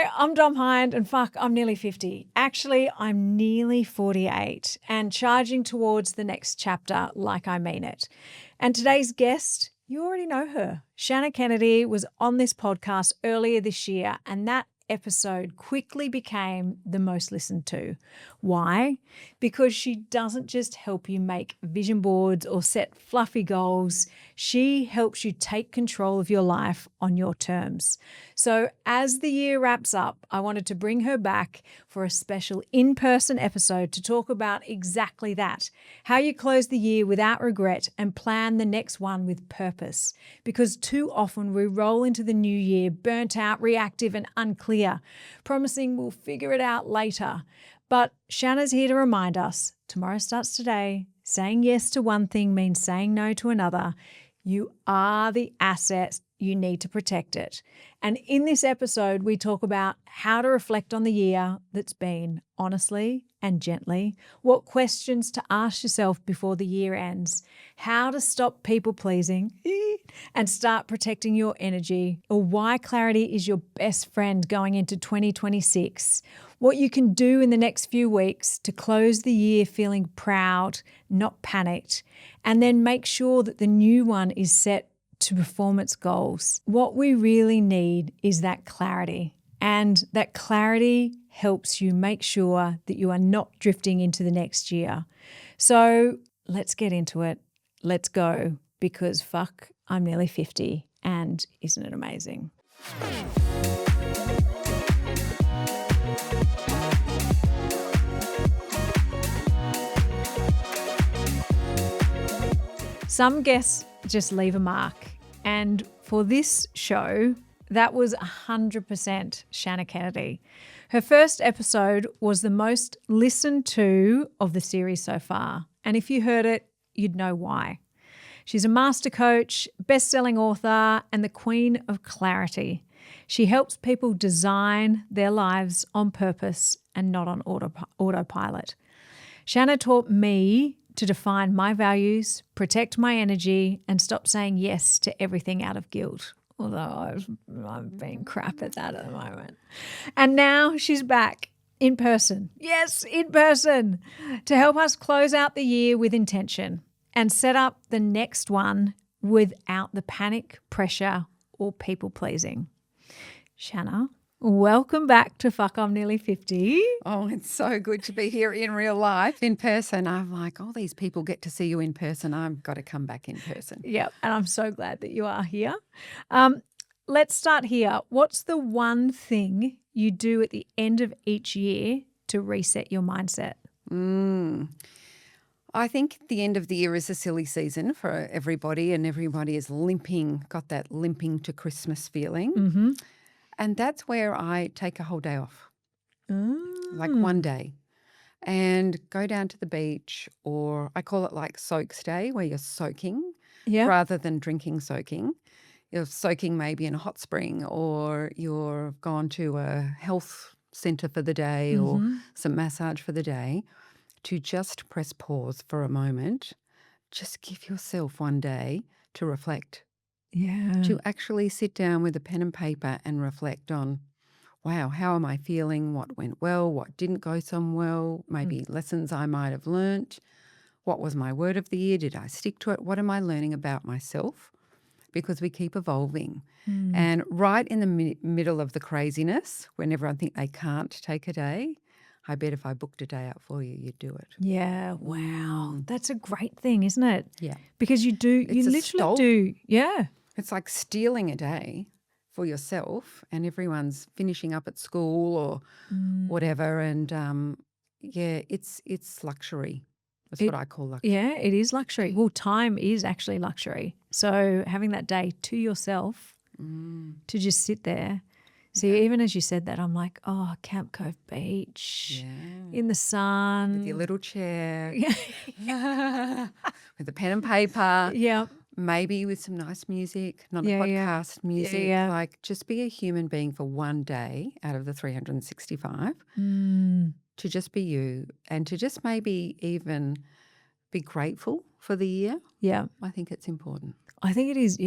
Hi, I'm Dom Hind and fuck, I'm nearly 50. Actually, I'm nearly 48 and charging towards the next chapter like I mean it. And today's guest, you already know her. Shannah Kennedy was on this podcast earlier this year and that episode quickly became the most listened to. Why? Because she doesn't just help you make vision boards or set fluffy goals. She helps you take control of your life on your terms. So as the year wraps up, I wanted to bring her back for a special in-person episode to talk about exactly that, how you close the year without regret and plan the next one with purpose. Because too often we roll into the new year burnt out, reactive and unclear, promising we'll figure it out later. But Shannah's here to remind us, tomorrow starts today. Saying yes to one thing means saying no to another. You are the asset. You need to protect it. And in this episode, we talk about how to reflect on the year that's been honestly and gently, what questions to ask yourself before the year ends, how to stop people pleasing and start protecting your energy, or why clarity is your best friend going into 2026, what you can do in the next few weeks to close the year feeling proud, not panicked, and then make sure that the new one is set to performance goals. What we really need is that clarity, and that clarity helps you make sure that you are not drifting into the next year. So let's get into it. Let's go, because fuck, I'm nearly 50 and isn't it amazing? Some guests just leave a mark. And for this show, that was 100% Shannah Kennedy. Her first episode was the most listened to of the series so far. And if you heard it, you'd know why. She's a master coach, best-selling author, and the queen of clarity. She helps people design their lives on purpose and not on autopilot. Shannah taught me to define my values, protect my energy, and stop saying yes to everything out of guilt. Although I'm being crap at that at the moment. And now she's back in person. Yes, in person, to help us close out the year with intention and set up the next one without the panic, pressure, or people pleasing. Shannah, welcome back to Fuck, I'm Nearly 50. Oh, it's so good to be here in real life, in person. I'm like, oh, these people get to see you in person. I've got to come back in person. Yep, and I'm so glad that you are here. Let's start here. What's the one thing you do at the end of each year to reset your mindset? I think the end of the year is a silly season for everybody, and everybody is limping, got that limping to Christmas feeling. Mm-hmm. And that's where I take a whole day off, like one day, and go down to the beach, or I call it like soaks day, where you're soaking rather than drinking soaking. You're soaking maybe in a hot spring, or you're gone to a health centre for the day or some massage for the day, to just press pause for a moment. Just give yourself one day to reflect. Yeah. To actually sit down with a pen and paper and reflect on, wow, how am I feeling? What went well? What didn't go so well? Maybe lessons I might have learnt. What was my word of the year? Did I stick to it? What am I learning about myself? Because we keep evolving. And right in the middle of the craziness, when everyone think they can't take a day, I bet if I booked a day out for you, you'd do it. Yeah, wow. That's a great thing, isn't it? Yeah. Because you literally do. Yeah. It's like stealing a day for yourself, and everyone's finishing up at school or whatever. And it's luxury. That's what I call luxury. Yeah, it is luxury. Well, time is actually luxury. So having that day to yourself to just sit there. See, even as you said that, I'm like, oh, Camp Cove Beach in the sun. With your little chair. With a pen and paper. Yeah. Maybe with some nice music, not a podcast music. Yeah. Like, just be a human being for one day out of the 365 to just be you, and to just maybe even be grateful for the year. Yeah. I think it's important. I think it is,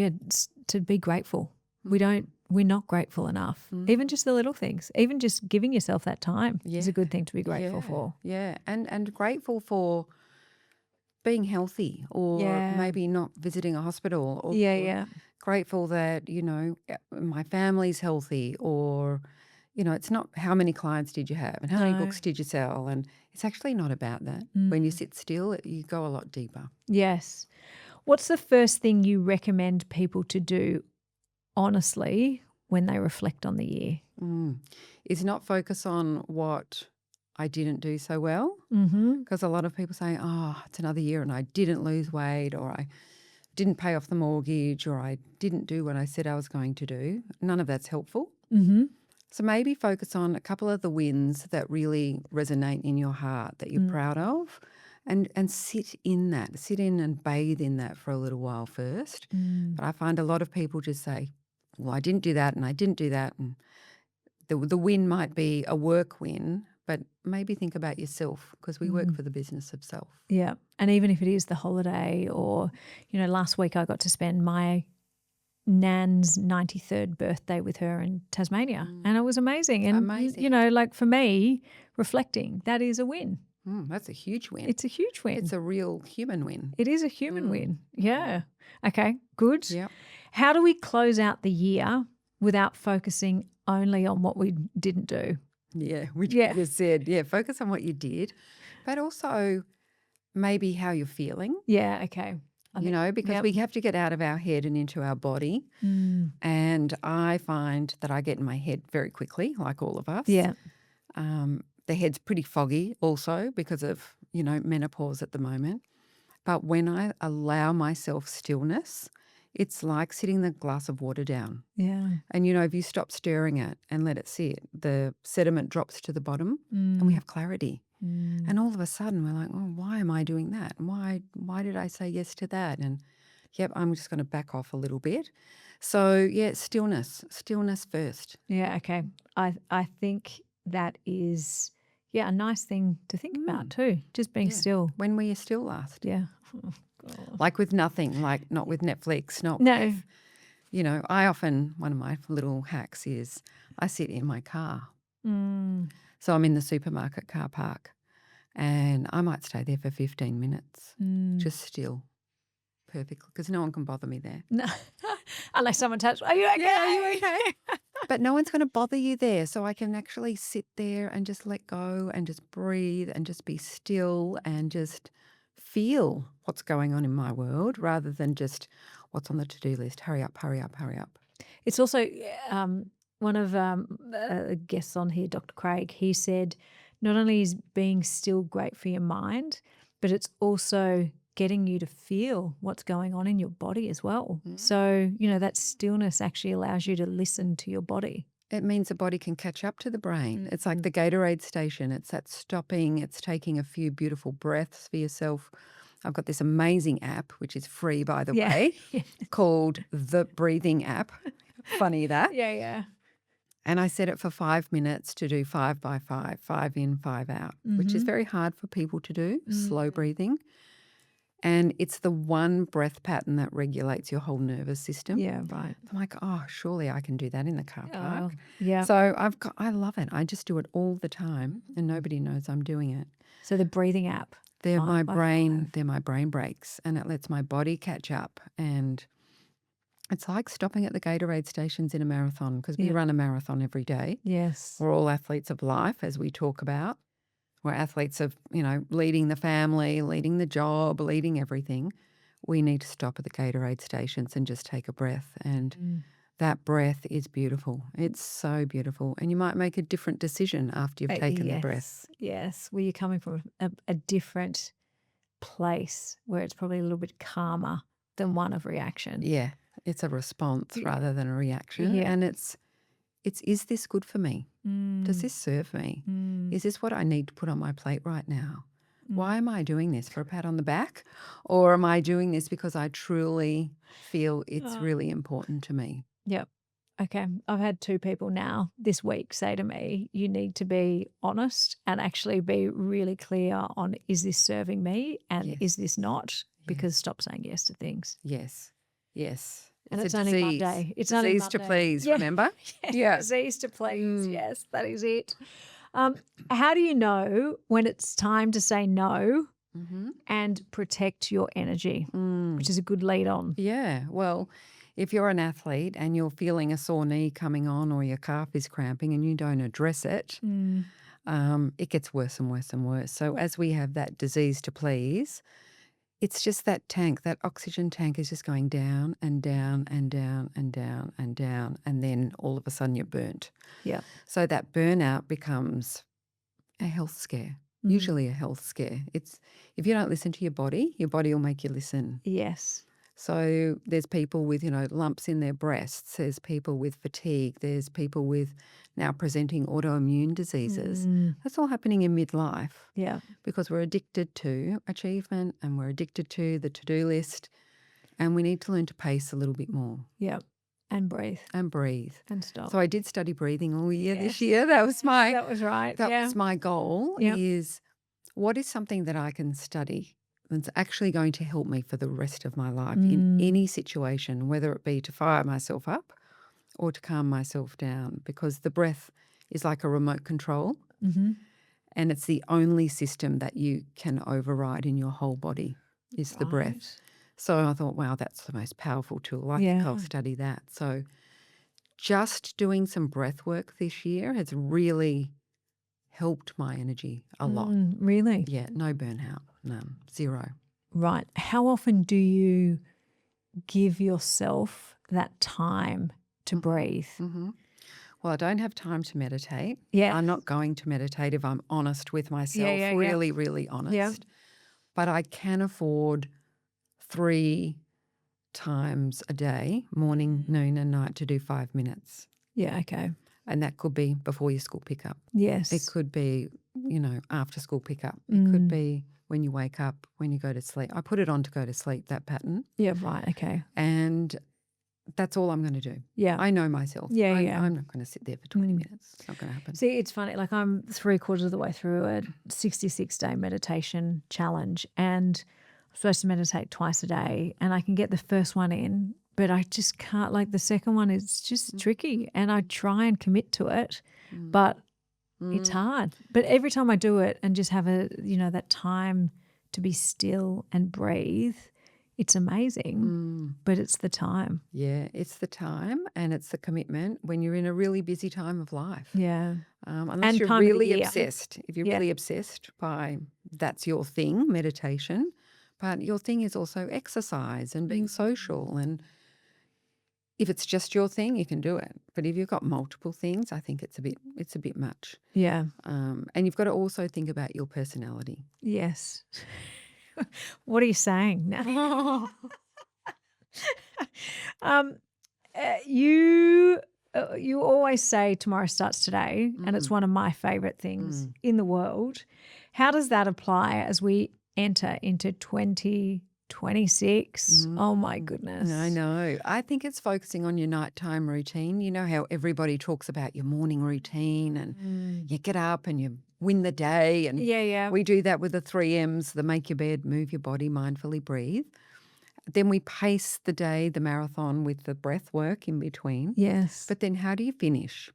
to be grateful. we're not grateful enough. Even just the little things, even just giving yourself that time is a good thing to be grateful for. Yeah, and grateful for being healthy, or maybe not visiting a hospital, or grateful that, my family's healthy, or, it's not how many clients did you have and how many books did you sell. And it's actually not about that. When you sit still, you go a lot deeper. Yes. What's the first thing you recommend people to do honestly when they reflect on the year? Is not focus on what I didn't do so well, because a lot of people say, oh, it's another year and I didn't lose weight, or I didn't pay off the mortgage, or I didn't do what I said I was going to do. None of that's helpful. So maybe focus on a couple of the wins that really resonate in your heart, that you're proud of, and sit in that, sit in and bathe in that for a little while first. But I find a lot of people just say, well, I didn't do that and I didn't do that. And the win might be a work win, but maybe think about yourself, because we work for the business of self. Yeah. And even if it is the holiday, or, last week I got to spend my Nan's 93rd birthday with her in Tasmania, and it was amazing. And, like for me, reflecting, that is a win. That's a huge win. It's a huge win. It's a real human win. It is a human win. Yeah. Okay, good. Yeah. How do we close out the year without focusing only on what we didn't do? Yeah, we just said, focus on what you did, but also maybe how you're feeling. Yeah, okay. Because we have to get out of our head and into our body. And I find that I get in my head very quickly, like all of us. Yeah. The head's pretty foggy also because of, menopause at the moment. But when I allow myself stillness, it's like sitting the glass of water down. Yeah. And, if you stop stirring it and let it sit, the sediment drops to the bottom and we have clarity. And all of a sudden we're like, oh, why am I doing that? Why did I say yes to that? And, I'm just going to back off a little bit. So, stillness first. Yeah, okay. I think that is, a nice thing to think about too, just being still. When were you still last? Yeah. Like with nothing, like not with Netflix, not No. with, I often, one of my little hacks is I sit in my car. So I'm in the supermarket car park and I might stay there for 15 minutes, just still, perfectly, because no one can bother me there. No. Unless someone touches, are you okay? Yeah, are you okay? But no one's going to bother you there. So I can actually sit there and just let go and just breathe and just be still and just feel what's going on in my world, rather than just what's on the to-do list. Hurry up, hurry up, hurry up. It's also one of guests on here, Dr. Craig, he said not only is being still great for your mind, but it's also getting you to feel what's going on in your body as well. So, that stillness actually allows you to listen to your body. It means the body can catch up to the brain. It's like the Gatorade station. It's that stopping. It's taking a few beautiful breaths for yourself. I've got this amazing app, which is free, by the way, called the Breathing App. Funny that. Yeah. And I set it for 5 minutes to do 5 by 5, 5 in, 5 out, which is very hard for people to do, slow breathing. And it's the one breath pattern that regulates your whole nervous system. Yeah, right. I'm like, oh, surely I can do that in the car park. Yeah. So I love it. I just do it all the time and nobody knows I'm doing it. So the breathing app. They're my brain breaks, and it lets my body catch up. And it's like stopping at the Gatorade stations in a marathon, because we run a marathon every day. Yes. We're all athletes of life, as we talk about. We're athletes of, leading the family, leading the job, leading everything. We need to stop at the Gatorade stations and just take a breath. And that breath is beautiful. It's so beautiful. And you might make a different decision after you've taken the breath. Yes. Well, you're coming from a different place where it's probably a little bit calmer than one of reaction. Yeah. It's a response rather than a reaction. Yeah. And it's is this good for me? Does this serve me? Is this what I need to put on my plate right now? Why am I doing this? For a pat on the back? Or am I doing this because I truly feel it's really important to me? Yep. Okay. I've had 2 people now this week say to me, you need to be honest and actually be really clear on, is this serving me and is this not? Because stop saying yes to things. Yes. And it's a only disease. Monday. It's only Disease to Monday. please, Yeah. remember? Yes, Yeah. disease to please. Yes, that is it. How do you know when it's time to say no and protect your energy, which is a good lead on? Yeah. Well, if you're an athlete and you're feeling a sore knee coming on or your calf is cramping and you don't address it, it gets worse and worse and worse. So as we have that disease to please, it's just that tank, that oxygen tank is just going down and down and down and down and down. And then all of a sudden you're burnt. Yeah. So that burnout becomes a health scare, usually a health scare. It's if you don't listen to your body will make you listen. Yes. So there's people with, lumps in their breasts. There's people with fatigue. There's people with now presenting autoimmune diseases. That's all happening in midlife. Yeah. Because we're addicted to achievement and we're addicted to the to-do list, and we need to learn to pace a little bit more. Yeah. And breathe. And breathe. And stop. So I did study breathing all year this year. That was my That was right. That was my goal, Yep. is what is something that I can study that's actually going to help me for the rest of my life in any situation, whether it be to fire myself up or to calm myself down, because the breath is like a remote control and it's the only system that you can override in your whole body is the breath. So I thought, wow, that's the most powerful tool. I think I'll study that. So just doing some breath work this year has really helped my energy a lot. Really? Yeah, no burnout, none, zero. Right. How often do you give yourself that time to breathe? Well, I don't have time to meditate. Yeah. I'm not going to meditate if I'm honest with myself, Yeah. really, really honest. Yeah. But I can afford 3 times a day, morning, noon and night, to do 5 minutes. Yeah, okay. And that could be before your school pickup. Yes. It could be, after school pickup. It could be when you wake up, when you go to sleep. I put it on to go to sleep, that pattern. Yeah, right, okay. And that's all I'm going to do. Yeah. I know myself. Yeah. I'm not going to sit there for 20 minutes. It's not going to happen. See, it's funny. Like, I'm 3/4 of the way through a 66-day meditation challenge, and I'm supposed to meditate twice a day, and I can get the first one in, but I just can't. Like, the second one is just tricky, and I try and commit to it, but it's hard. But every time I do it and just have that time to be still and breathe, it's amazing, but it's the time. Yeah, it's the time and it's the commitment when you're in a really busy time of life. Yeah. Unless And you're time of the really year. obsessed. If you're really obsessed by that's your thing, meditation, but your thing is also exercise and being social. And if it's just your thing, you can do it. But if you've got multiple things, I think it's a bit much. Yeah. And you've got to also think about your personality. Yes. What are you saying now? You always say tomorrow starts today, and it's one of my favorite things in the world. How does that apply as we enter into 2026? Oh my goodness. I know. I think it's focusing on your nighttime routine. You know how everybody talks about your morning routine and you get up and you win the day. And we do that with the 3 M's, the make your bed, move your body, mindfully breathe. Then we pace the day, the marathon, with the breath work in between. Yes. But then how do you finish?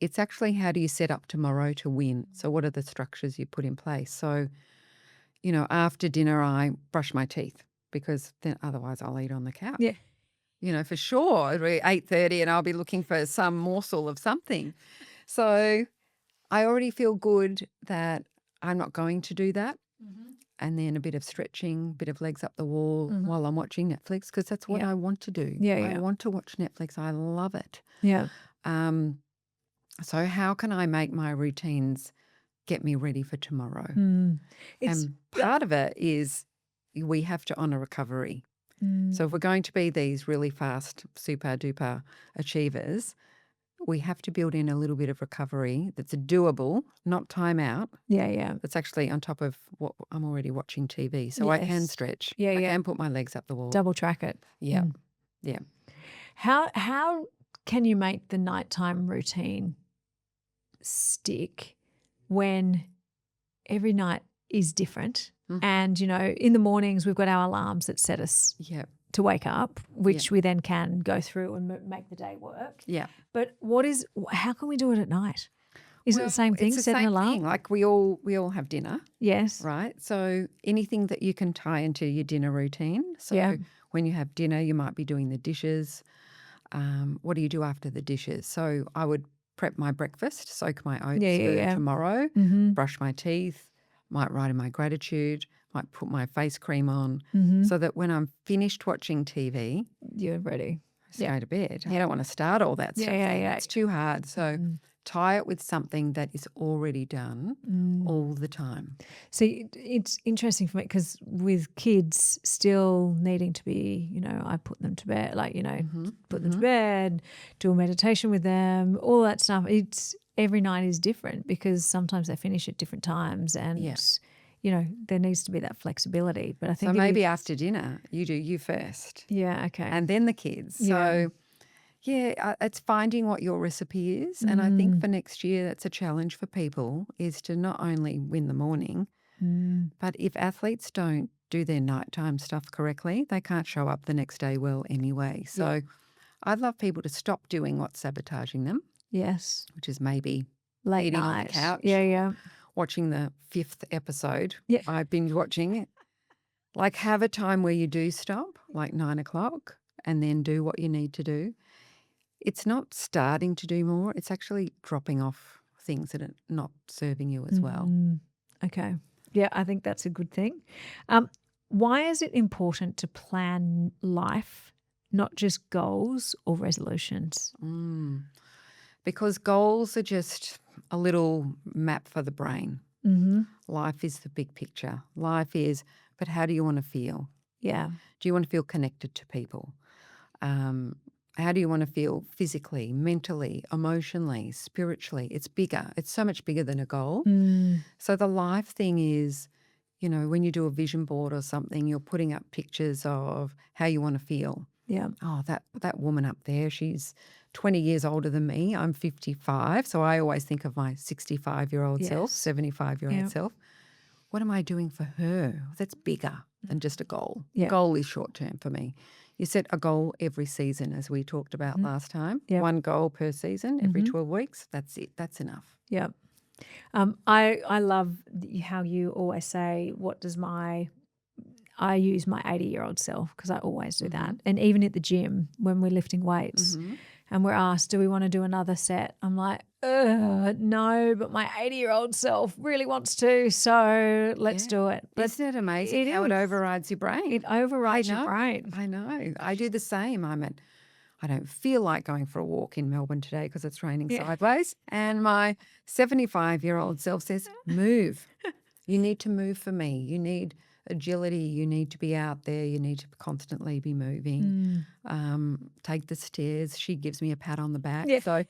It's actually how do you set up tomorrow to win? So what are the structures you put in place? So, after dinner I brush my teeth because then otherwise I'll eat on the couch. Yeah. For sure, it'll be 8:30 and I'll be looking for some morsel of something. So I already feel good that I'm not going to do that. And then a bit of stretching, a bit of legs up the wall while I'm watching Netflix, because that's what I want to do. I want to watch Netflix. I love it. Yeah. So how can I make my routines get me ready for tomorrow? And part of it is we have to honour recovery. So if we're going to be these really fast, super duper achievers, we have to build in a little bit of recovery that's doable, not time out. Yeah. That's actually on top of what I'm already watching TV. So I can stretch. Yeah. I can put my legs up the wall. Double track it. Yeah. Yeah. How can you make the nighttime routine stick when every night is different? And, in the mornings we've got our alarms that set us to wake up, Yeah. which we then can go through and make the day work. Yeah. But how can we do it at night? Is it the Well, same thing? it's the Set an same alarm? thing. Like we all have dinner, Yes. right? So anything that you can tie into your dinner routine. So Yeah. when you have dinner, you might be doing the dishes. What do you do after the dishes? So I would prep my breakfast, soak my oats for tomorrow, brush my teeth, might write in my gratitude, might put my face cream on, so that when I'm finished watching TV, You're ready. I go to bed. I don't want to start all that stuff. Yeah. It's too hard. So tie it with something that is already done all the time. See, it's interesting for me because with kids still needing to be, I put them to bed, put them to bed, do a meditation with them, all that stuff. It's every night is different because sometimes they finish at different times and, there needs to be that flexibility. But I think so maybe after dinner, you do you first. Yeah, okay. And then the kids. So it's finding what your recipe is. And I think for next year, that's a challenge for people is to not only win the morning, but if athletes don't do their nighttime stuff correctly, they can't show up the next day well anyway. So I'd love people to stop doing what's sabotaging them. Yes. Which is maybe late eating night on the couch. Yeah. Watching the 5th episode. Yeah. I've been watching it. Like have a time where you do stop, like 9 o'clock, and then do what you need to do. It's not starting to do more. It's actually dropping off things that are not serving you as well. Okay. Yeah, I think that's a good thing. Why is it important to plan life, not just goals or resolutions? Because goals are just a little map for the brain. Life is the big picture. Life is, but how do you want to feel? Yeah. Do you want to feel connected to people? How do you want to feel physically, mentally, emotionally, spiritually? It's bigger. It's so much bigger than a goal. So the life thing is, when you do a vision board or something, you're putting up pictures of how you want to feel. Yeah. Oh, that woman up there, she's 20 years older than me. I'm 55. So I always think of my 65-year-old self, 75-year-old self. What am I doing for her? That's bigger than just a goal. Yeah. Goal is short term for me. You set a goal every season, as we talked about last time. Yep. One goal per season, every 12 weeks. That's it. That's enough. Yeah. I love how you always say, I use my 80-year-old self because I always do that. And even at the gym when we're lifting weights and we're asked, do we want to do another set? I'm like, no, but my 80-year-old self really wants to, so let's do it. But isn't it amazing how it overrides your brain? It overrides your brain. I know. I do the same. I don't feel like going for a walk in Melbourne today because it's raining sideways. And my 75-year-old self says, move. You need to move for me. You need agility. You need to be out there. You need to constantly be moving. Take the stairs. She gives me a pat on the back. Yeah. So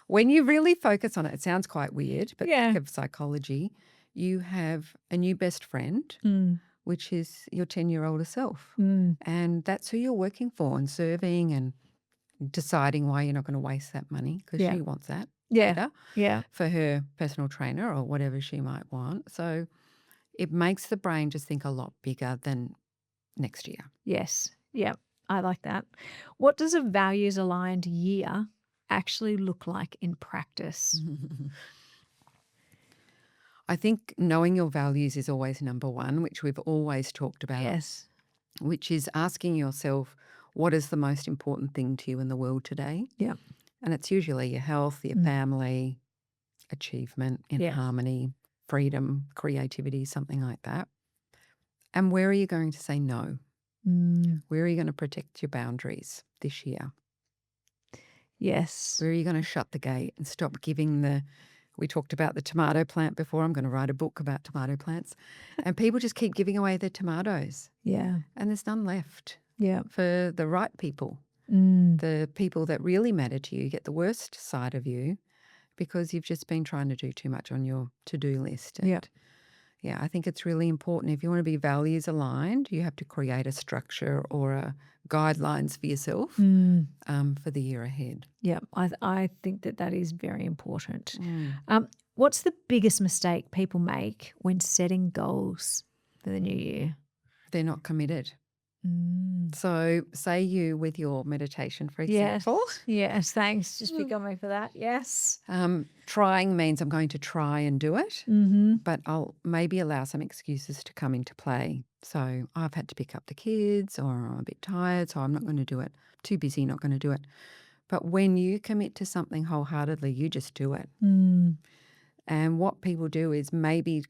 when you really focus on it, it sounds quite weird, but think of psychology. You have a new best friend, which is your 10-year-older self. And that's who you're working for and serving and deciding why you're not going to waste that money because she wants that for her personal trainer or whatever she might want. So it makes the brain just think a lot bigger than next year. Yes. Yeah. I like that. What does a values-aligned year actually look like in practice? I think knowing your values is always number one, which we've always talked about. Yes. Which is asking yourself, what is the most important thing to you in the world today? Yeah. And it's usually your health, your family, achievement, in harmony, freedom, creativity, something like that. And where are you going to say no? Where are you going to protect your boundaries this year? Yes. Where are you going to shut the gate and stop giving we talked about the tomato plant before. I'm going to write a book about tomato plants. And people just keep giving away their tomatoes. Yeah. And there's none left. Yeah. For the right people. The people that really matter to you get the worst side of you because you've just been trying to do too much on your to-do list. And I think it's really important. If you want to be values aligned, you have to create a structure or guidelines for yourself for the year ahead. Yeah, I think that is very important. What's the biggest mistake people make when setting goals for the new year? They're not committed. So say you with your meditation, for Yes. example. Yes. Thanks. Just pick on me for that. Yes. Trying means I'm going to try and do it, but I'll maybe allow some excuses to come into play. So I've had to pick up the kids, or I'm a bit tired, so I'm not going to do it. Too busy, not going to do it. But when you commit to something wholeheartedly, you just do it. And what people do is maybe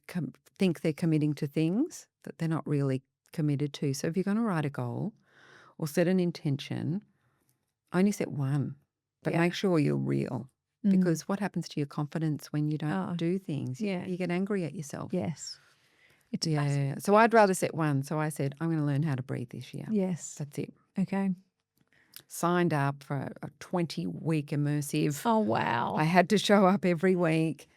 think they're committing to things that they're not really committed to. So if you're going to write a goal or set an intention, only set one, but make sure you're real. Because what happens to your confidence when you don't do things? Yeah. You get angry at yourself. Yes. It's Yeah. So I'd rather set one. So I said, I'm going to learn how to breathe this year. Yes. That's it. Okay. Signed up for a 20-week immersive. Oh, wow. I had to show up every week.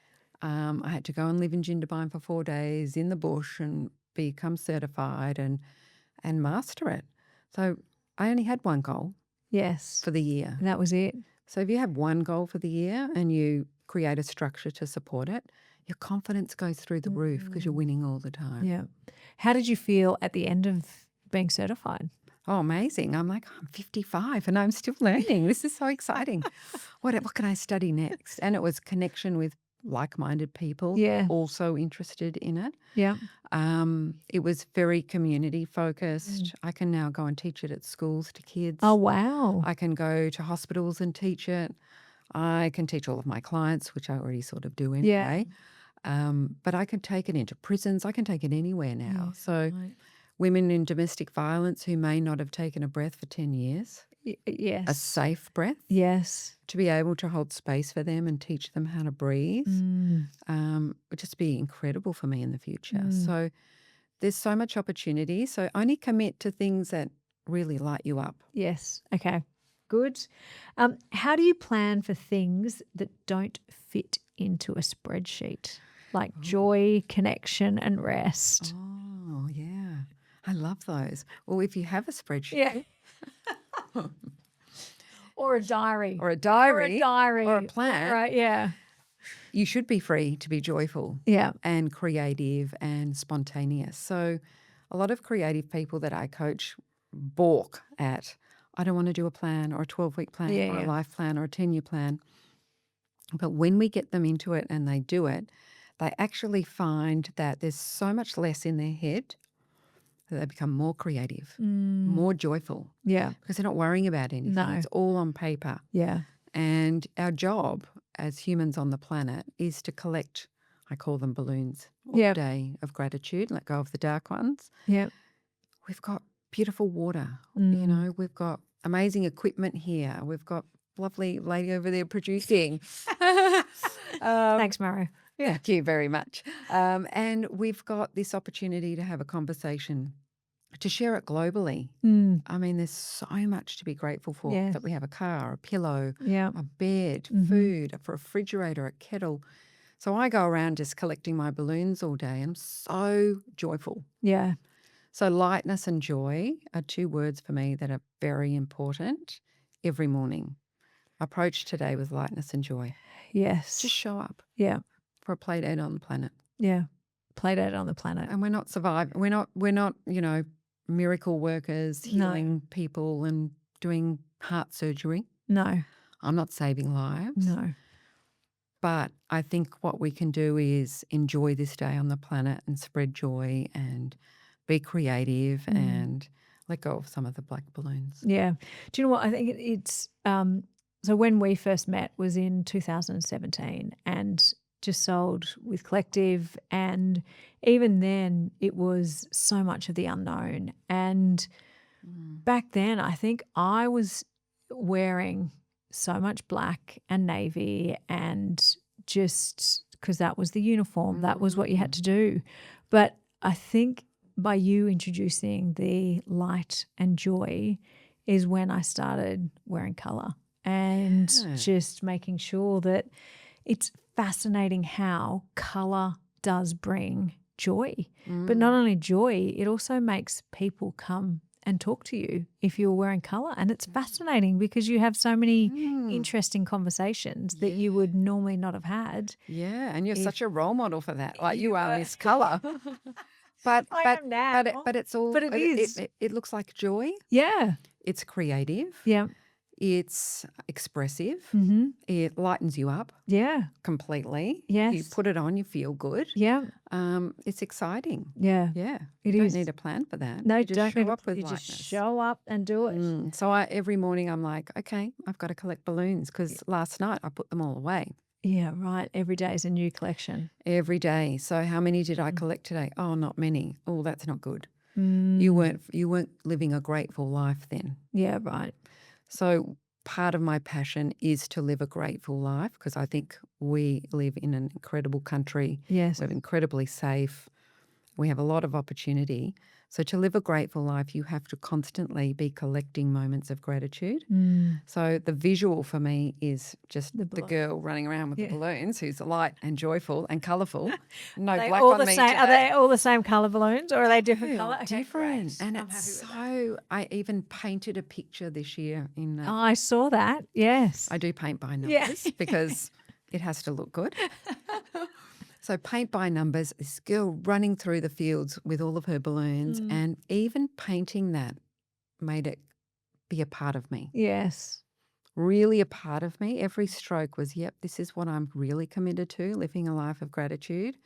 I had to go and live in Jindabyne for 4 days in the bush and become certified and master it. So I only had one goal Yes. for the year. And that was it. So if you have one goal for the year and you create a structure to support it, your confidence goes through the roof because you're winning all the time. Yeah. How did you feel at the end of being certified? Oh, amazing. I'm like, I'm 55 and I'm still learning. This is so exciting. What can I study next? And it was connection with like-minded people, also interested in it. Yeah. It was very community focused. I can now go and teach it at schools to kids. Oh, wow. I can go to hospitals and teach it. I can teach all of my clients, which I already sort of do anyway. But I can take it into prisons. I can take it anywhere now. So women in domestic violence who may not have taken a breath for 10 years, yes, a safe breath, yes, to be able to hold space for them and teach them how to breathe, would just be incredible for me in the future. So there's so much opportunity. So only commit to things that really light you up. Yes. Okay. Good. How do you plan for things that don't fit into a spreadsheet, like joy, connection, and rest? Oh, yeah. I love those. Or if you have a spreadsheet. Or a diary. Or a diary. Or a plan. Right, yeah. You should be free to be joyful. Yeah. And creative and spontaneous. So a lot of creative people that I coach balk at, I don't want to do a plan or a 12-week plan or a life plan or a 10-year plan. But when we get them into it and they do it, they actually find that there's so much less in their head that they become more creative, more joyful. Yeah. Because they're not worrying about anything. No. It's all on paper. Yeah. And our job as humans on the planet is to collect, I call them balloons, all day of gratitude, let go of the dark ones. Yeah. We've got beautiful water, you know, we've got amazing equipment here. We've got lovely lady over there producing. Thanks, Maro. Thank you very much. And we've got this opportunity to have a conversation, to share it globally. I mean, there's so much to be grateful for, that we have a car, a pillow, a bed, food, a refrigerator, a kettle. So I go around just collecting my balloons all day and I'm so joyful. Yeah. So lightness and joy are two words for me that are very important every morning. Approach today with lightness and joy. Yes. Just show up. Yeah. For a play date on the planet. Yeah. Play date on the planet. And we're not surviving. We're not, you know, miracle workers healing people and doing heart surgery. No. I'm not saving lives. No. But I think what we can do is enjoy this day on the planet and spread joy and be creative and let go of some of the black balloons. Yeah. Do you know what? I think it's so when we first met was in 2017 and just sold with Collective, and even then it was so much of the unknown. And back then I think I was wearing so much black and navy, and just because that was the uniform, that was what you had to do. But I think by you introducing the light and joy is when I started wearing colour and just making sure that it's fascinating how colour does bring joy. But not only joy, it also makes people come and talk to you if you're wearing colour. And it's fascinating because you have so many interesting conversations that you would normally not have had. Yeah, and you're such a role model for that. Like you are Miss Colour. But I but am now. but it's all But it is. it looks like joy. Yeah. It's creative. Yeah. It's expressive. Mm-hmm. It lightens you up Yeah. completely. Yes. You put it on, you feel good. Yeah. It's exciting. Yeah. Yeah. It You don't is. need a plan for that. No, You just don't need show up with you just lightness. show up and do it. So every morning I'm like, okay, I've got to collect balloons because last night I put them all away. Yeah, right. Every day is a new collection. Every day. So how many did I collect today? Oh, not many. Oh, that's not good. Mm. You weren't living a grateful life then. Yeah, right. So part of my passion is to live a grateful life because I think we live in an incredible country. Yes. We're incredibly safe. We have a lot of opportunity. So to live a grateful life, you have to constantly be collecting moments of gratitude. So the visual for me is just the girl running around with the balloons who's light and joyful and colourful. No black on me today. Are they all the same colour balloons or are they different colour? Okay, Different. great. And I'm it's happy with that. I even painted a picture this year in Oh, I saw that. Yes. I do paint by numbers Yeah. because it has to look good. So paint by numbers, this girl running through the fields with all of her balloons and even painting that made it be a part of me. Yes. Really a part of me. Every stroke was, yep, this is what I'm really committed to, living a life of gratitude.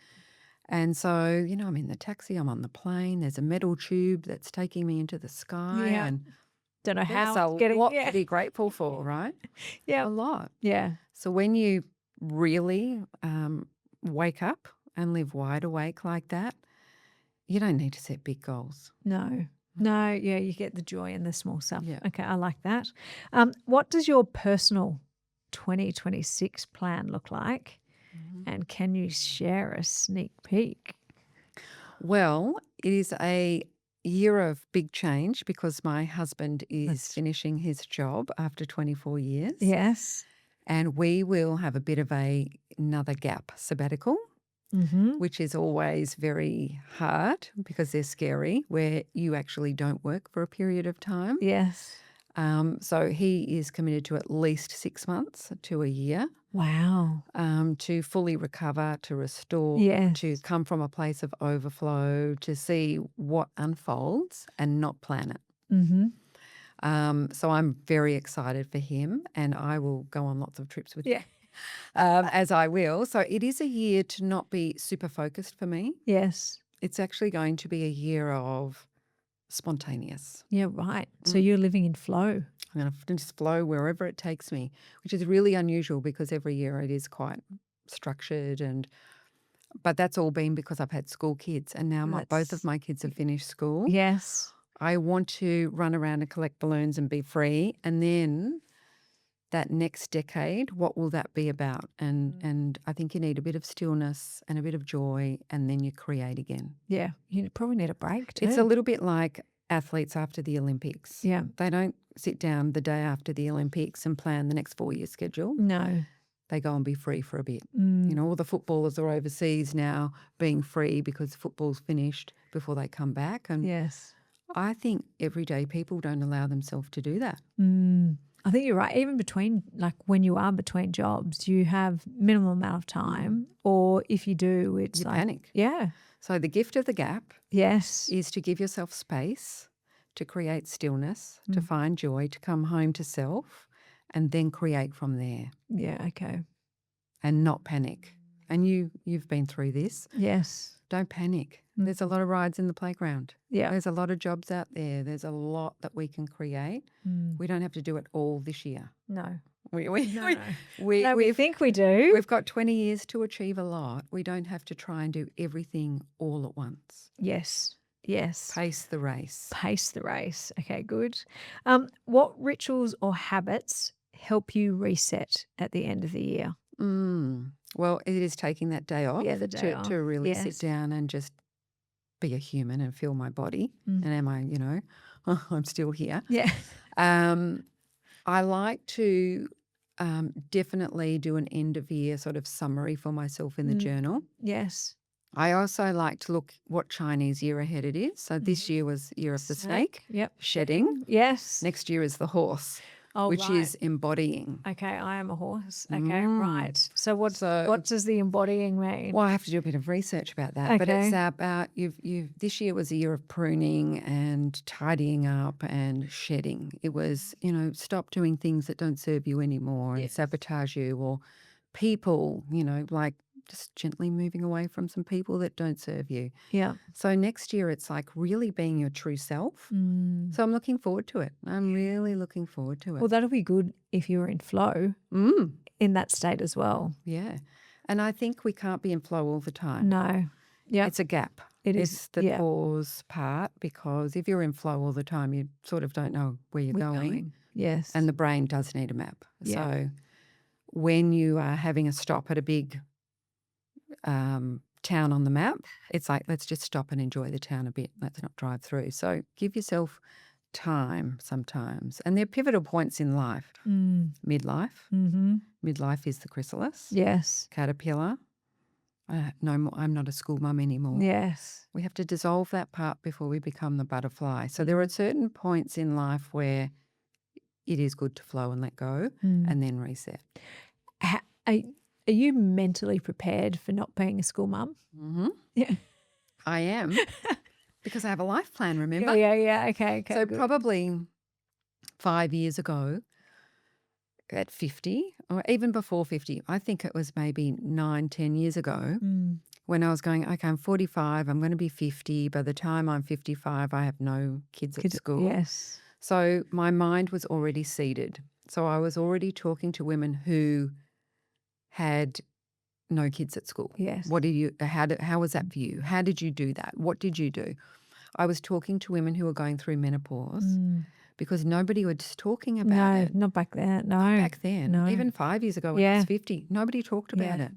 And so, I'm in the taxi, I'm on the plane, there's a metal tube that's taking me into the sky. Yeah. And Don't know there's how a it's getting. lot Yeah. to be grateful for, right? Yeah. A lot. Yeah. So when you really wake up and live wide awake like that, you don't need to set big goals. No. No. Yeah. You get the joy in the small stuff. Yeah. Okay. I like that. What does your personal 2026 plan look like? And can you share a sneak peek? Well, it is a year of big change because my husband is finishing his job after 24 years. Yes. And we will have a bit of another gap sabbatical, which is always very hard because they're scary, where you actually don't work for a period of time. Yes. So he is committed to at least 6 months to a year. Wow. To fully recover, to restore, Yes. to come from a place of overflow, to see what unfolds and not plan it. So I'm very excited for him and I will go on lots of trips with him, as I will. So it is a year to not be super focused for me. Yes. It's actually going to be a year of spontaneous. Yeah, right. So you're living in flow. I'm going to just flow wherever it takes me, which is really unusual because every year it is quite structured but that's all been because I've had school kids and now both of my kids have finished school. Yes. I want to run around and collect balloons and be free. And then that next decade, what will that be about? And I think you need a bit of stillness and a bit of joy and then you create again. Yeah. You probably need a break too. It's a little bit like athletes after the Olympics. Yeah. They don't sit down the day after the Olympics and plan the next 4-year schedule. No. They go and be free for a bit. All the footballers are overseas now being free because football's finished before they come back. And Yes. I think everyday people don't allow themselves to do that. I think you're right. Even between, like when you are between jobs, you have minimal amount of time, or if you do, it's You like panic. Yeah. So the gift of the gap Yes. is to give yourself space, to create stillness, to find joy, to come home to self, and then create from there Yeah. Okay. and not panic. And you've been through this. Yes. Don't panic. There's a lot of rides in the playground. Yeah. There's a lot of jobs out there. There's a lot that we can create. We don't have to do it all this year. No. We think we do. We've got 20 years to achieve a lot. We don't have to try and do everything all at once. Yes. Yes. Pace the race. Pace the race. Okay, good. What rituals or habits help you reset at the end of the year? Well, it is taking that day off, the day off. to really Yes. sit down and just be a human and feel my body. And am I, I'm still here. Yeah. I like to definitely do an end of year sort of summary for myself in the journal. Yes. I also like to look what Chinese year ahead it is. So this year was year of the snake, Yep. shedding. Yes. Next year is the horse. which right. is embodying. Okay, I am a horse. Okay, right. So what does the embodying mean? Well, I have to do a bit of research about that. But it's Okay. about this year was a year of pruning and tidying up and shedding. It was, stop doing things that don't serve you anymore and sabotage you, or people, like just gently moving away from some people that don't serve you. Yeah. So next year it's like really being your true self. So I'm looking forward to it. I'm really looking forward to it. Well, that'll be good if you're in flow in that state as well. Yeah. And I think we can't be in flow all the time. No. Yeah. It's a gap. It is. It's the pause part, because if you're in flow all the time, you sort of don't know where you're going. Yes. And the brain does need a map. Yeah. So when you are having a stop at a big town on the map, it's like, let's just stop and enjoy the town a bit. Let's not drive through. So give yourself time sometimes. And there are pivotal points in life. Midlife. Mm-hmm. Midlife is the chrysalis. Yes. Caterpillar. No more, I'm not a school mum anymore. Yes. We have to dissolve that part before we become the butterfly. So there are certain points in life where it is good to flow and let go and then reset. Are you mentally prepared for not being a school mum? Mm-hmm. Yeah. I am, because I have a life plan, remember? Yeah. Okay. So good. probably 5 years ago, at 50, or even before 50, I think it was maybe 9-10 years ago, when I was going, okay, I'm 45, I'm going to be 50. By the time I'm 55, I have no kids at school. Yes. So my mind was already seeded. So I was already talking to women who had no kids at school. Yes. How was that for you? How did you do that? What did you do? I was talking to women who were going through menopause, because nobody was talking about it. No, not back then. No. Not back then. No. Even 5 years ago when I was 50, nobody talked about it.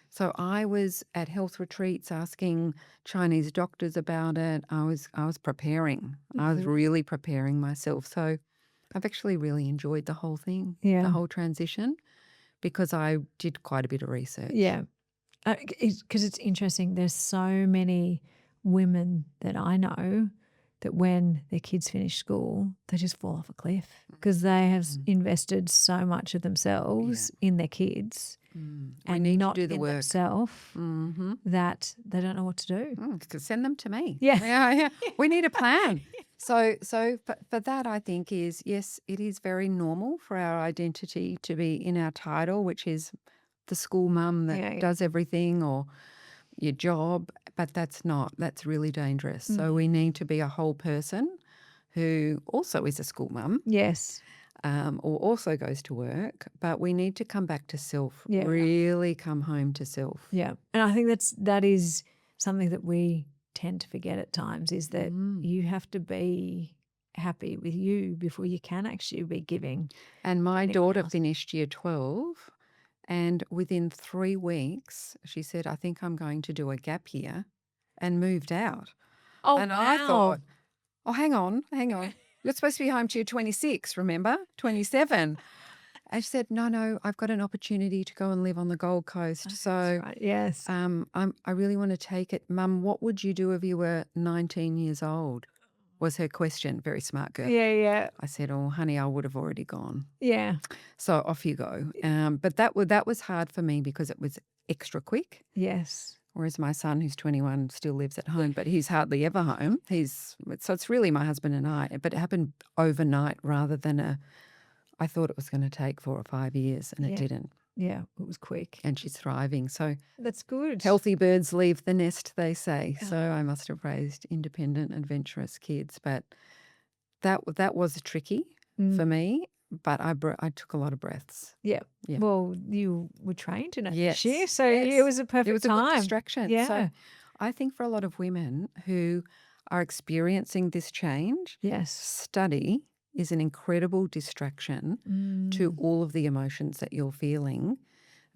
So I was at health retreats asking Chinese doctors about it. I was preparing. I was really preparing myself. So I've actually really enjoyed the whole thing, the whole transition, because I did quite a bit of research. Yeah. Because it's interesting. There's so many women that I know that when their kids finish school, they just fall off a cliff because they have invested so much of themselves in their kids and not to do the in work themselves that they don't know what to do. Send them to me. Yeah. We need a plan. So for that, I think is, yes, it is very normal for our identity to be in our title, which is the school mum that does everything, or your job, but that's really dangerous. So we need to be a whole person who also is a school mum. Yes. Or also goes to work, but we need to come back to self, really come home to self. Yeah. And I think that is something that we tend to forget at times, is that you have to be happy with you before you can actually be giving. And my daughter finished year 12, and within 3 weeks, she said, I think I'm going to do a gap year, and moved out. Oh, and wow. I thought, oh, hang on. You're supposed to be home to your 26, remember? 27. I said, no, I've got an opportunity to go and live on the Gold Coast. That's right. Yes. I really want to take it. Mum, what would you do if you were 19 years old? Was her question. Very smart girl. Yeah. I said, oh, honey, I would have already gone. Yeah. So off you go. But that was hard for me because it was extra quick. Yes. Whereas my son, who's 21, still lives at home, but he's hardly ever home. So it's really my husband and I. But it happened overnight rather than I thought it was going to take 4 or 5 years, and it didn't. Yeah, it was quick. And she's thriving. So that's good. Healthy birds leave the nest, they say. So I must have raised independent, adventurous kids. But that was tricky for me. But I took a lot of breaths. Yeah. Well, you were trained in it this year, so it was a perfect It was a time. good distraction. Yeah. So I think for a lot of women who are experiencing this change, study is an incredible distraction to all of the emotions that you're feeling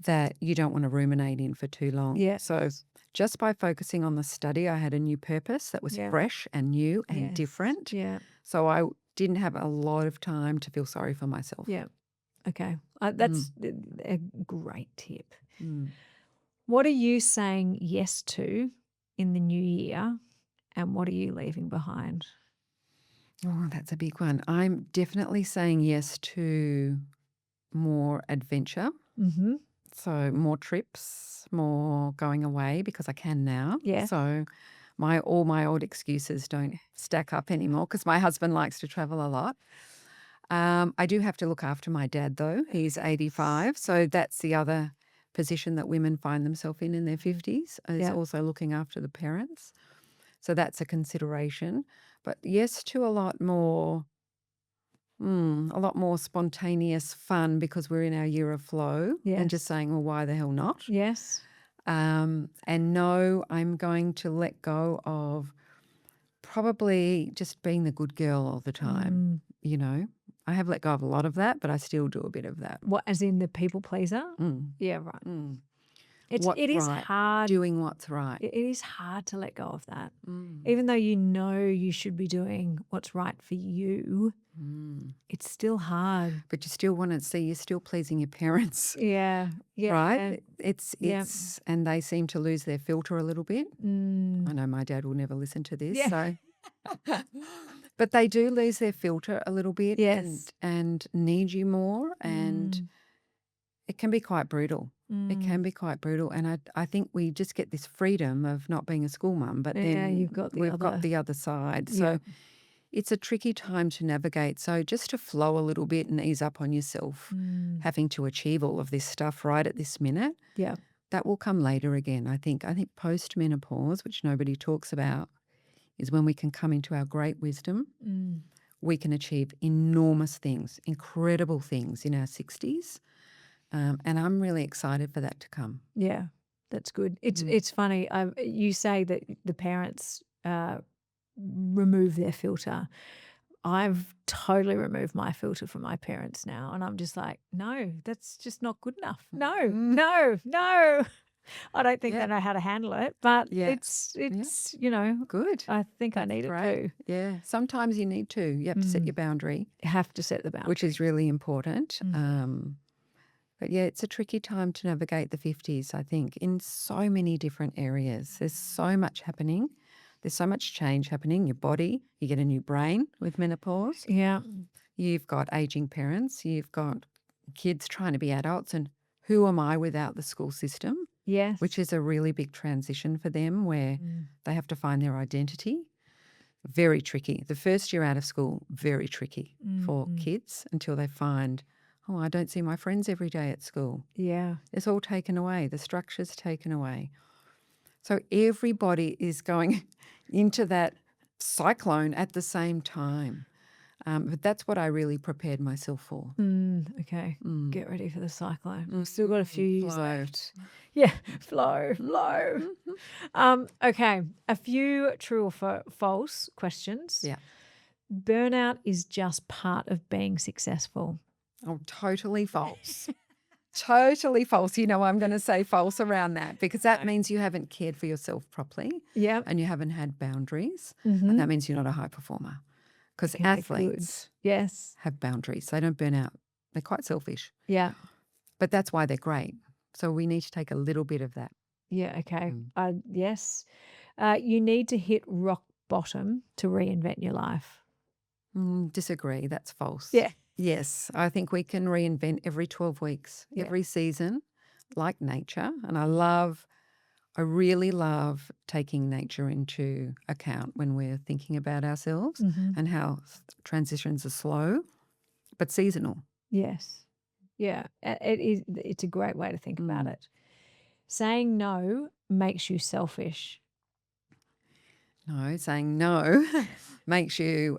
that you don't want to ruminate in for too long. Yeah. So just by focusing on the study, I had a new purpose that was fresh and new and different. Yeah. So I didn't have a lot of time to feel sorry for myself. Yeah. Okay. That's a great tip. What are you saying yes to in the new year, and what are you leaving behind? Oh, that's a big one. I'm definitely saying yes to more adventure. Mm-hmm. So more trips, more going away because I can now. Yeah. So all my old excuses don't stack up anymore because my husband likes to travel a lot. I do have to look after my dad though. He's 85. So that's the other position that women find themselves in their 50s, is Yeah. also looking after the parents. So that's a consideration. But yes to a lot more spontaneous fun because we're in our year of flow and just Yes. saying, well, why the hell not? Yes. And no, I'm going to let go of probably just being the good girl all the time. You know, I have let go of a lot of that, but I still do a bit of that. What, as in the people pleaser? Mm, Yeah, right. mm. It is right? hard. Doing what's right. It is hard to let go of that. Mm, Even though you know you should be doing what's right for you, it's still hard. But you still want to see you're still pleasing your parents, Yeah. Yeah. right? It's Yeah. and they seem to lose their filter a little bit. Mm. I know my dad will never listen to this, Yeah. so but they do lose their filter a little bit Yes. and need you more, and it can be quite brutal. It can be quite brutal, and I think we just get this freedom of not being a school mum, but Yeah, then you've got we've got the other side. So Yeah. it's a tricky time to navigate. So just to flow a little bit and ease up on yourself, having to achieve all of this stuff right at this minute, Yeah. that will come later again, I think. I think post-menopause, which nobody talks about, is when we can come into our great wisdom. We can achieve enormous things, incredible things in our 60s. And I'm really excited for that to come. Yeah, that's good. It's funny. You say that the parents remove their filter. I've totally removed my filter from my parents now, and I'm just like, no, that's just not good enough. No, no, no. I don't think they know how to handle it, but it's Good. I think That's I need great. it too. Yeah, sometimes you need to. You have to set your boundary, You have to set the boundary. which is really important. But yeah, it's a tricky time to navigate the 50s, I think, in so many different areas. There's so much happening. There's so much change happening. Your body, you get a new brain with menopause. Yeah. You've got aging parents. You've got kids trying to be adults. And who am I without the school system? Yes. Which is a really big transition for them where they have to find their identity. Very tricky. The first year out of school, very tricky for kids until they find, oh, I don't see my friends every day at school. Yeah. It's all taken away. The structure's taken away. So everybody is going into that cyclone at the same time. But that's what I really prepared myself for. Okay. Get ready for the cyclone. We've still got a few years left. Yeah. Flow. Okay. A few true or false questions. Yeah. Burnout is just part of being successful. Oh, totally false. Totally false. You know, I'm going to say false around that because that means you haven't cared for yourself properly. Yeah. And you haven't had boundaries. And that means you're not a high performer. Because athletes have boundaries. They don't burn out. They're quite selfish. Yeah. But that's why they're great. So we need to take a little bit of that. Yeah. Okay. Yes. You need to hit rock bottom to reinvent your life. Disagree. That's false. Yeah. Yes. I think we can reinvent every 12 weeks, every season, like nature. And I really love taking nature into account when we're thinking about ourselves and how transitions are slow, but seasonal. Yes. Yeah. It's a great way to think about it. Saying no makes you selfish. No, saying no makes you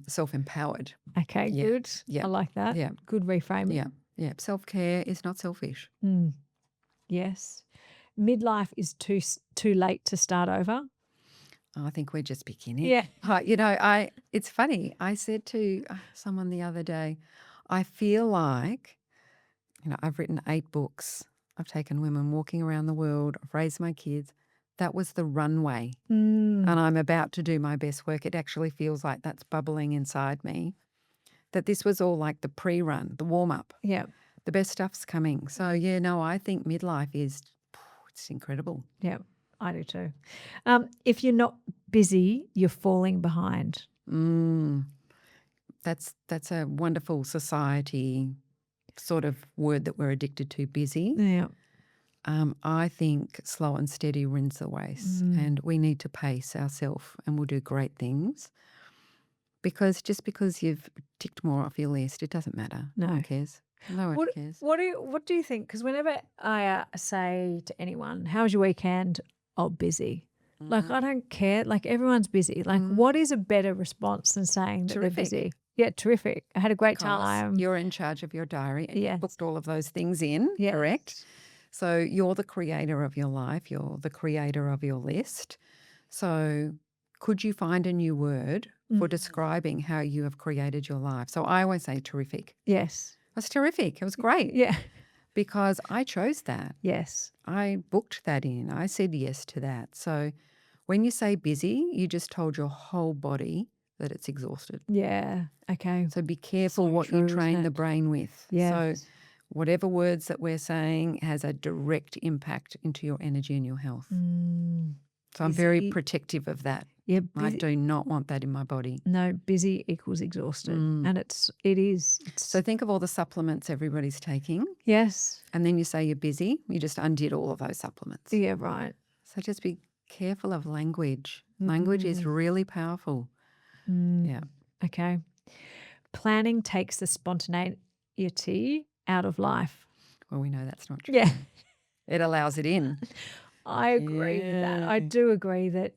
self-empowered. Okay, good. Yeah. I like that. Yeah. Good reframing. Yeah. Yeah. Self-care is not selfish. Yes. Midlife is too late to start over. I think we're just beginning. Yeah. You know, it's funny. I said to someone the other day, I feel like, you know, I've written 8 books. I've taken women walking around the world. I've raised my kids. That was the runway. And I'm about to do my best work. It actually feels like that's bubbling inside me. That this was all like the pre-run, the warm-up. Yeah. The best stuff's coming. So, yeah, no, I think midlife it's incredible. Yeah, I do too. If you're not busy, you're falling behind. That's a wonderful society sort of word that we're addicted to, busy. Yeah. I think slow and steady wins the race, and we need to pace ourselves, and we'll do great things. Because just because you've ticked more off your list, it doesn't matter. No one cares. No one cares. What do you think? Because whenever I say to anyone, "How was your weekend?" "Oh, busy." Like, I don't care. Like, everyone's busy. Like, what is a better response than saying that they're busy? Yeah, terrific. I had a great time. You're in charge of your diary and Yes. you booked all of those things in, Yes. correct? So you're the creator of your life. You're the creator of your list. So could you find a new word for describing how you have created your life? So I always say terrific. Yes. It was terrific. It was great. Yeah. Because I chose that. Yes. I booked that in. I said yes to that. So when you say busy, you just told your whole body that it's exhausted. Yeah. Okay. So be careful what you train the brain with. Yes. So whatever words that we're saying has a direct impact into your energy and your health. So I'm very protective of that. Yeah, I do not want that in my body. No, busy equals exhausted. And it is. So think of all the supplements everybody's taking. Yes. And then you say you're busy. You just undid all of those supplements. Yeah, right. So just be careful of language. Language is really powerful. Yeah. Okay. Planning takes the spontaneity out of life. Well, we know that's not true. Yeah. It allows it in. I agree with that. I do agree that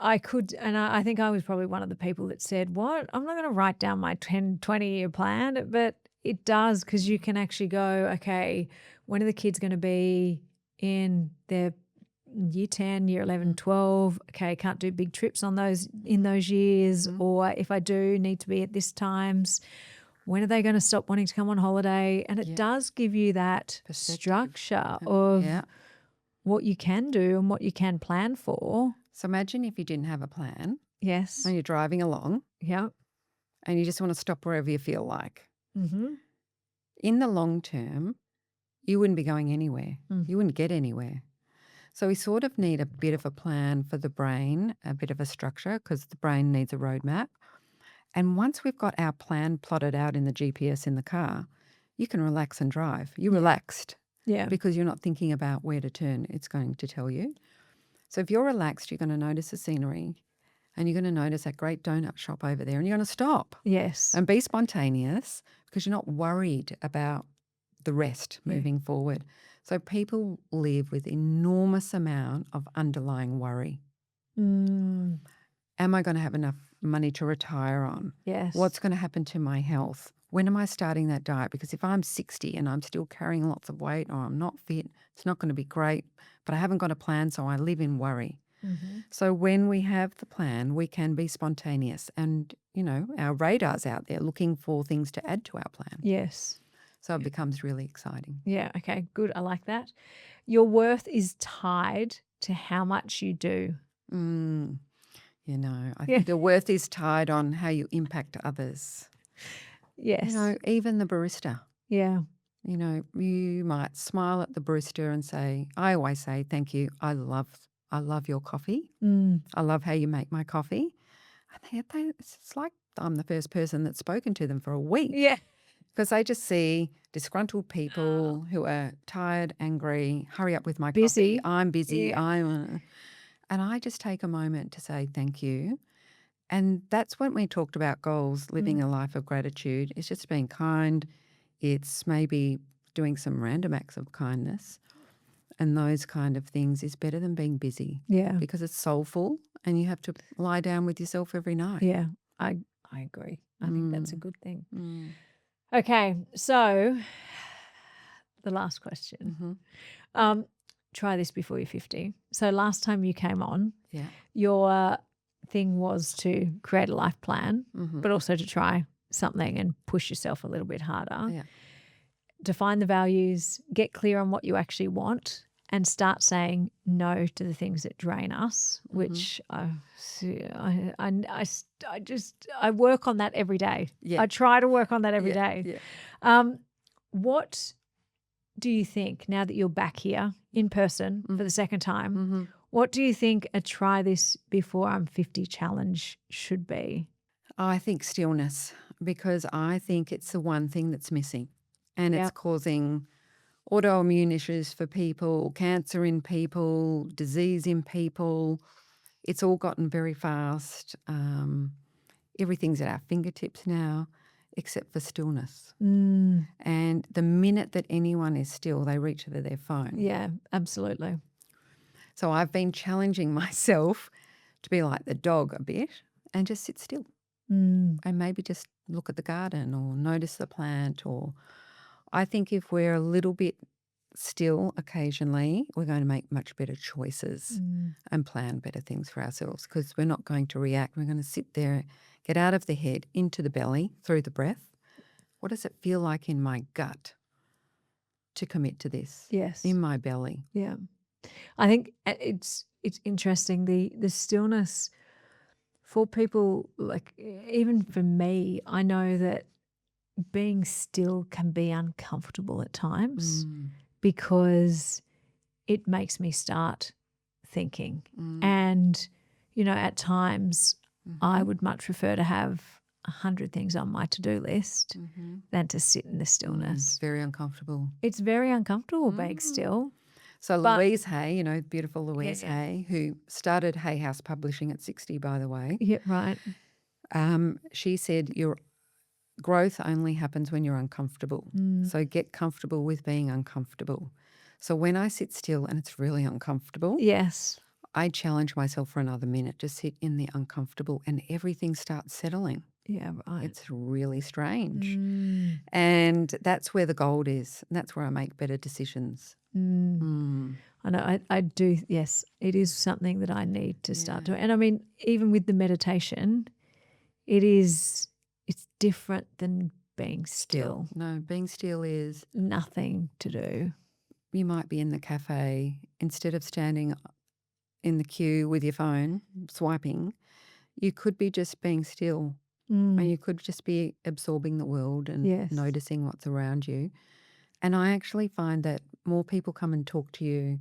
I could, and I think I was probably one of the people that said, what? I'm not going to write down my 10, 20-year plan, but it does, because you can actually go, okay, when are the kids going to be in their year 10, year 11, 12? Okay, can't do big trips in those years, or if I do, need to be at this times. When are they going to stop wanting to come on holiday? And it does give you that structure of what you can do and what you can plan for. So imagine if you didn't have a plan. Yes. And you're driving along. Yeah. And you just want to stop wherever you feel like. Mm-hmm. In the long term, you wouldn't be going anywhere. You wouldn't get anywhere. So we sort of need a bit of a plan for the brain, a bit of a structure, because the brain needs a roadmap. And once we've got our plan plotted out in the GPS in the car, you can relax and drive. You're relaxed. Yeah. Because you're not thinking about where to turn. It's going to tell you. So if you're relaxed, you're going to notice the scenery and you're going to notice that great donut shop over there and you're going to stop. Yes. And be spontaneous because you're not worried about the rest moving forward. So people live with enormous amount of underlying worry. Am I going to have enough money to retire on? Yes. What's going to happen to my health? When am I starting that diet? Because if I'm 60 and I'm still carrying lots of weight or I'm not fit, it's not going to be great, but I haven't got a plan, so I live in worry. So when we have the plan, we can be spontaneous and, our radar's out there looking for things to add to our plan. Yes. So it becomes really exciting. Yeah, okay, good. I like that. Your worth is tied to how much you do. I think the worth is tied on how you impact others. Yes. Even the barista. Yeah. You might smile at the barista and say, I always say, thank you. I love your coffee. I love how you make my coffee. It's like I'm the first person that's spoken to them for a week. Yeah. Because I just see disgruntled people who are tired, angry, hurry up with my busy. coffee. I'm busy. Yeah. And I just take a moment to say thank you. And that's when we talked about goals, living a life of gratitude. It's just being kind. It's maybe doing some random acts of kindness. And those kind of things is better than being busy. Yeah. Because it's soulful and you have to lie down with yourself every night. Yeah, I agree. I think that's a good thing. Okay, so the last question. Try this before you're 50. So last time you came on, your thing was to create a life plan, but also to try something and push yourself a little bit harder. Yeah. Define the values, get clear on what you actually want, and start saying no to the things that drain us, which I work on that every day. Yeah. I try to work on that every day. Yeah. What do you think, now that you're back here in person for the second time, what do you think a try this before I'm 50 challenge should be? I think stillness, because I think it's the one thing that's missing, and it's Yep. causing autoimmune issues for people, cancer in people, disease in people. It's all gotten very fast. Everything's at our fingertips now, except for stillness. Mm. And the minute that anyone is still, they reach for their phone. Yeah, absolutely. So I've been challenging myself to be like the dog a bit and just sit still. Mm. And maybe just look at the garden or notice the plant. Or I think if we're a little bit still occasionally, we're going to make much better choices and plan better things for ourselves, because we're not going to react. We're going to sit there, get out of the head, into the belly, through the breath. What does it feel like in my gut to commit to this? Yes. In my belly. Yeah. I think it's interesting, the stillness for people, like even for me, I know that being still can be uncomfortable at times because it makes me start thinking. And, at times I would much prefer to have 100 things on my to-do list than to sit in the stillness. It's very uncomfortable. It's very uncomfortable being still. So But- Louise Hay, beautiful Louise Hay, who started Hay House Publishing at 60, by the way. Yeah, right. She said your growth only happens when you're uncomfortable. So get comfortable with being uncomfortable. So when I sit still and it's really uncomfortable, Yes. I challenge myself for another minute to sit in the uncomfortable, and everything starts settling. Yeah, right. It's really strange. And that's where the gold is. And that's where I make better decisions. I know, I do, yes, it is something that I need to start doing. And I mean, even with the meditation, it's different than being still. No, being still is Nothing to do. you might be in the cafe, instead of standing in the queue with your phone swiping, you could be just being still. And you could just be absorbing the world and Yes. noticing what's around you. And I actually find that more people come and talk to you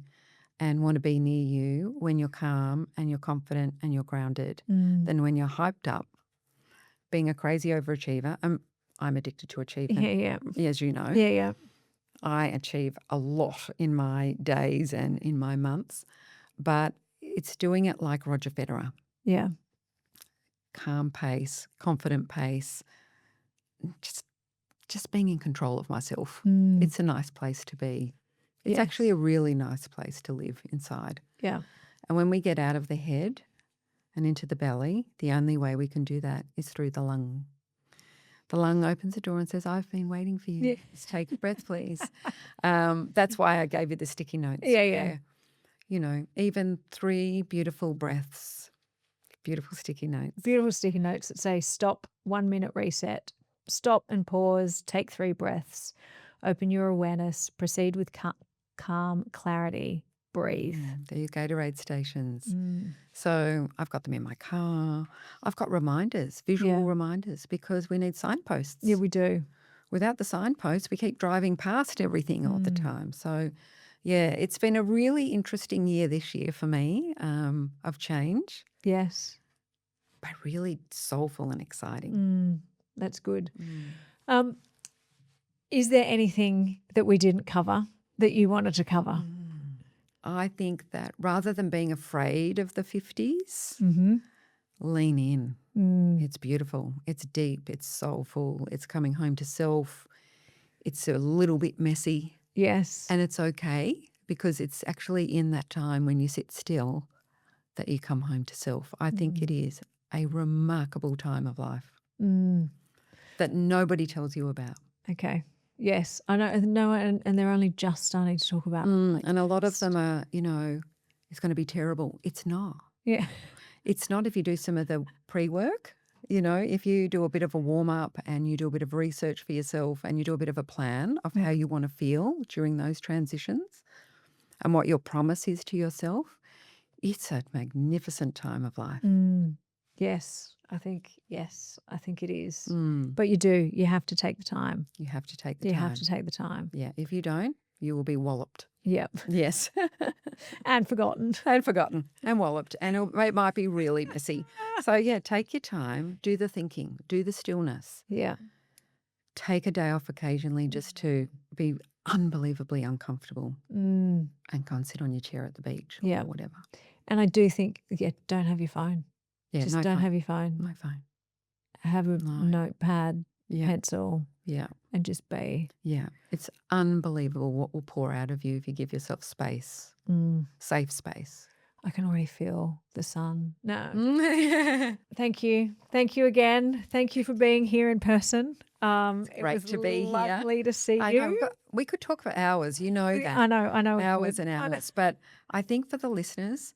and want to be near you when you're calm and you're confident and you're grounded than when you're hyped up. Being a crazy overachiever, I'm addicted to achievement, as you know. Yeah. I achieve a lot in my days and in my months, but it's doing it like Roger Federer. Yeah. Calm pace, confident pace, just being in control of myself. It's a nice place to be. It's actually a really nice place to live inside. Yeah. And when we get out of the head and into the belly, the only way we can do that is through the lung. The lung opens the door and says, I've been waiting for you. Yeah. Just take a breath, please. That's why I gave you the sticky notes. Yeah. Even 3 beautiful breaths, beautiful sticky notes. Beautiful sticky notes that say stop, 1 minute reset, stop and pause, take 3 breaths, open your awareness, proceed with calm clarity, breathe. They're your Gatorade stations. So I've got them in my car. I've got reminders, visual reminders, because we need signposts. Yeah, we do. Without the signposts, we keep driving past everything all the time. So, it's been a really interesting year this year for me, of change. Yes. But really soulful and exciting. That's good. Is there anything that we didn't cover that you wanted to cover? I think that rather than being afraid of the 50s, lean in. It's beautiful. It's deep. It's soulful. It's coming home to self. It's a little bit messy. Yes. And it's okay, because it's actually in that time when you sit still that you come home to self. I think it is a remarkable time of life that nobody tells you about. Okay. Yes, I know. No, and they're only just starting to talk about. And a lot of them are, it's going to be terrible. It's not. Yeah. It's not if you do some of the pre-work. If you do a bit of a warm-up and you do a bit of research for yourself and you do a bit of a plan of how you want to feel during those transitions and what your promise is to yourself, it's a magnificent time of life. Yes, I think it is. But you have to take the time. You have to take the You time. have to take the time. Yeah, if you don't, you will be walloped. Yep. Yes. And forgotten. And forgotten and walloped. And it might be really messy. So, yeah, take your time, do the thinking, do the stillness. Yeah. Take a day off occasionally just to be unbelievably uncomfortable and go and sit on your chair at the beach or whatever. And I do think, don't have your phone. Yeah, Just no don't phone. have your phone. No phone. Have a notepad, pencil, and just be. Yeah. It's unbelievable what will pour out of you if you give yourself space, safe space. I can already feel the sun. No. Thank you. Thank you again. Thank you for being here in person. It's great to be here. Lovely to see I you. know, we could talk for hours, you know that. I know. Hours and hours. But I think for the listeners,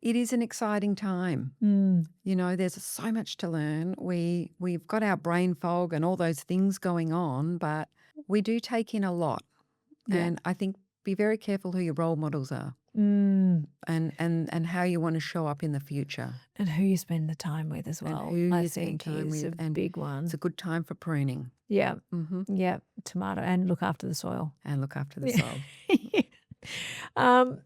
it is an exciting time. You know, there's so much to learn. We've got our brain fog and all those things going on, but we do take in a lot. Yeah. And I think be very careful who your role models are and how you want to show up in the future. And who you spend the time with as well. And who I you think spend time is with. a big one. It's a good time for pruning. Yeah. Yeah. Tomato. And look after the soil. And look after the soil.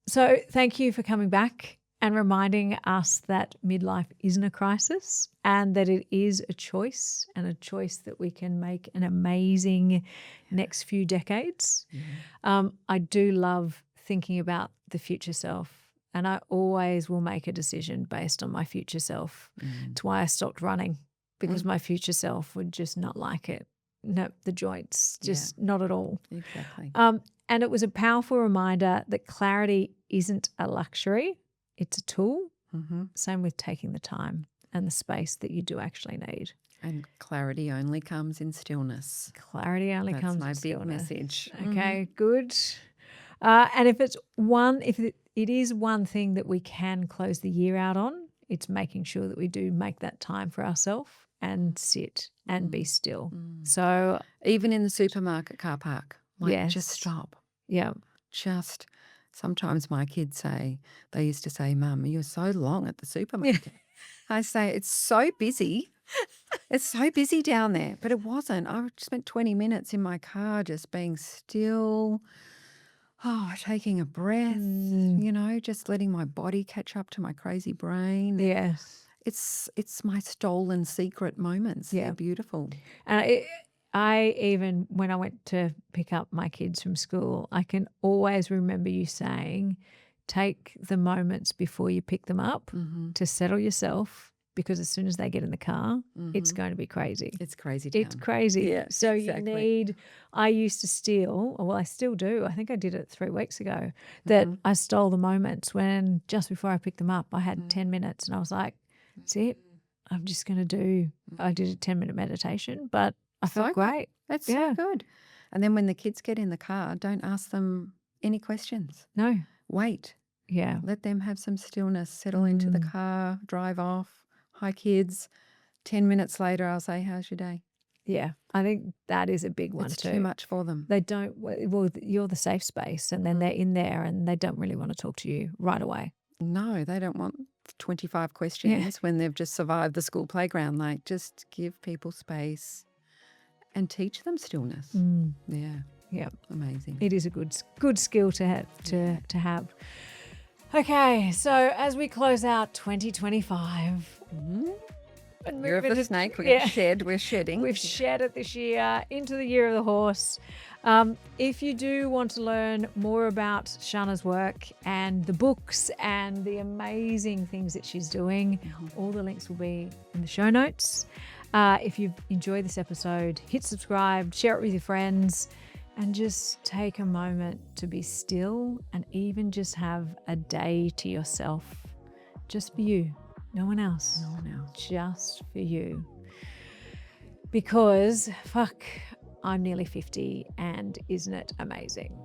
So thank you for coming back and reminding us that midlife isn't a crisis and that it is a choice, and a choice that we can make an amazing next few decades. I do love thinking about the future self, and I always will make a decision based on my future self. It's why I stopped running, because my future self would just not like it. No, the joints, just not at all. Exactly. And it was a powerful reminder that clarity isn't a luxury. It's a tool. Same with taking the time and the space that you do actually need. And clarity only comes in stillness. Clarity only comes in stillness. That's my big message. Okay, good. And if it is one thing that we can close the year out on, it's making sure that we do make that time for ourselves and sit and be still. So even in the supermarket car park, just stop. Yeah. Sometimes my kids they used to say, Mum, you're so long at the supermarket. I say, it's so busy. It's so busy down there. But it wasn't. I spent 20 minutes in my car just being still, taking a breath, just letting my body catch up to my crazy brain. Yes. It's my stolen secret moments. Yeah. They're beautiful. And I even, when I went to pick up my kids from school, I can always remember you saying, take the moments before you pick them up to settle yourself, because as soon as they get in the car, it's going to be crazy. It's crazy town. It's crazy. Yeah, so exactly. I used to steal, well, I still do. I think I did it 3 weeks ago, that I stole the moments when just before I picked them up, I had 10 minutes and I was like, that's it. I'm just going to do, I did a 10-minute meditation, but I felt great. That's so good. And then when the kids get in the car, don't ask them any questions. No. Wait. Yeah. Let them have some stillness, settle into the car, drive off. Hi, kids. 10 minutes later, I'll say, how's your day? Yeah. I think that is a big one it's too. Too much for them. They don't, well, you're the safe space, and then they're in there and they don't really want to talk to you right away. No, they don't want 25 questions when they've just survived the school playground. Like, just give people space and teach them stillness. Yeah. Yeah. Amazing. It is a good skill to have. Okay, so as we close out 2025, Year of the snake, we're shedding. We've shed it this year into the year of the horse. If you do want to learn more about Shannah's work and the books and the amazing things that she's doing, all the links will be in the show notes. If you've enjoyed this episode, hit subscribe, share it with your friends, and just take a moment to be still and even just have a day to yourself, just for you. No one else. No one else. Just for you. Because, I'm nearly 50, and isn't it amazing?